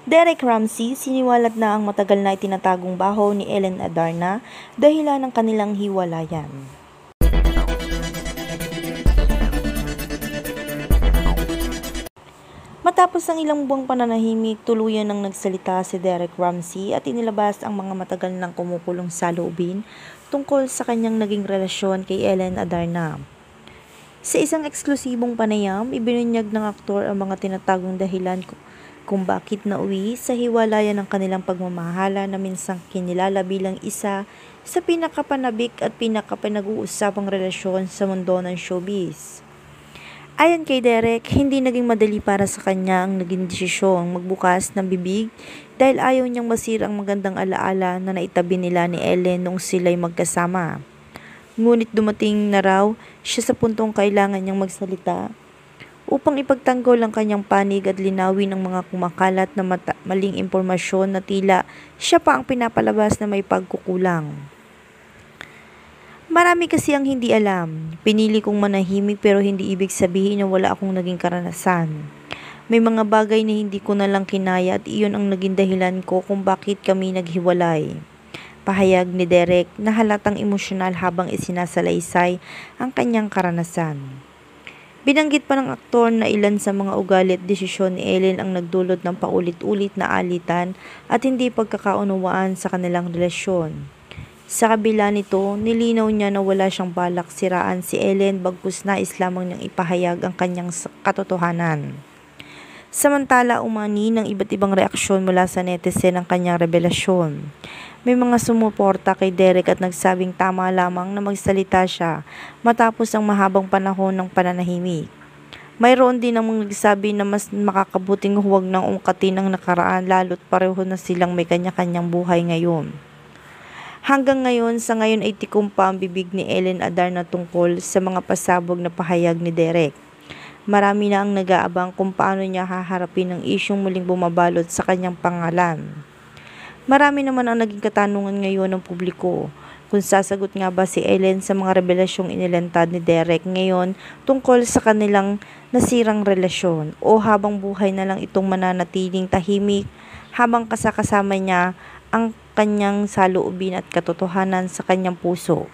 Derek Ramsey, siniwalat na ang matagal na itinatagong baho ni Ellen Adarna dahilan ng kanilang hiwalayan. Matapos ang ilang buwang pananahimik, tuluyan nang nagsalita si Derek Ramsey at inilabas ang mga matagal nang kumukulong saloobin tungkol sa kanyang naging relasyon kay Ellen Adarna. Sa isang eksklusibong panayam, ibinunyag ng aktor ang mga tinatagong dahilan kung bakit nauwi sa hiwalayan ng kanilang pagmamahala na minsang kinilala bilang isa sa pinakapanabik at pinakapinag-uusapang relasyon sa mundo ng showbiz. Ayon kay Derek, hindi naging madali para sa kanya ang naging desisyong magbukas ng bibig dahil ayaw niyang masira ang magandang alaala na naitabi nila ni Ellen noong sila'y magkasama. Ngunit dumating na raw siya sa puntong kailangan niyang magsalita upang ipagtanggol ang kanyang panig at linawin ang mga kumakalat na maling impormasyon na tila siya pa ang pinapalabas na may pagkukulang. Marami kasi ang hindi alam. Pinili kong manahimik pero hindi ibig sabihin na wala akong naging karanasan. May mga bagay na hindi ko na lang kinaya at iyon ang naging dahilan ko kung bakit kami naghiwalay. Pahayag ni Derek na halatang emosyonal habang isinasalaysay ang kanyang karanasan. Binanggit pa ng aktor na ilan sa mga ugali at desisyon ni Ellen ang nagdulot ng paulit-ulit na alitan at hindi pagkakaunawaan sa kanilang relasyon. Sa kabila nito, nilinaw niya na wala siyang balak siraan si Ellen bagkus nais lamang niyang ipahayag ang kanyang katotohanan. Samantala, umani ng iba't ibang reaksyon mula sa netizen ang kanyang revelasyon. May mga sumuporta kay Derek at nagsabing tama lamang na magsalita siya matapos ang mahabang panahon ng pananahimik. Mayroon din namang nagsabi na mas makakabuting huwag nang ungkatin ang nakaraan lalo't pareho na silang may kanya-kanyang buhay ngayon. Hanggang ngayon, sa ngayon ay tikom pa ang bibig ni Ellen Adarna tungkol sa mga pasabog na pahayag ni Derek. Marami na ang nag-aabang kung paano niya haharapin ang isyong muling bumabalot sa kanyang pangalan. Marami naman ang naging katanungan ngayon ng publiko kung sasagot nga ba si Ellen sa mga revelasyong inilantad ni Derek ngayon tungkol sa kanilang nasirang relasyon o habang buhay na lang itong mananatiling tahimik habang kasama niya ang kanyang saloobin at katotohanan sa kanyang puso.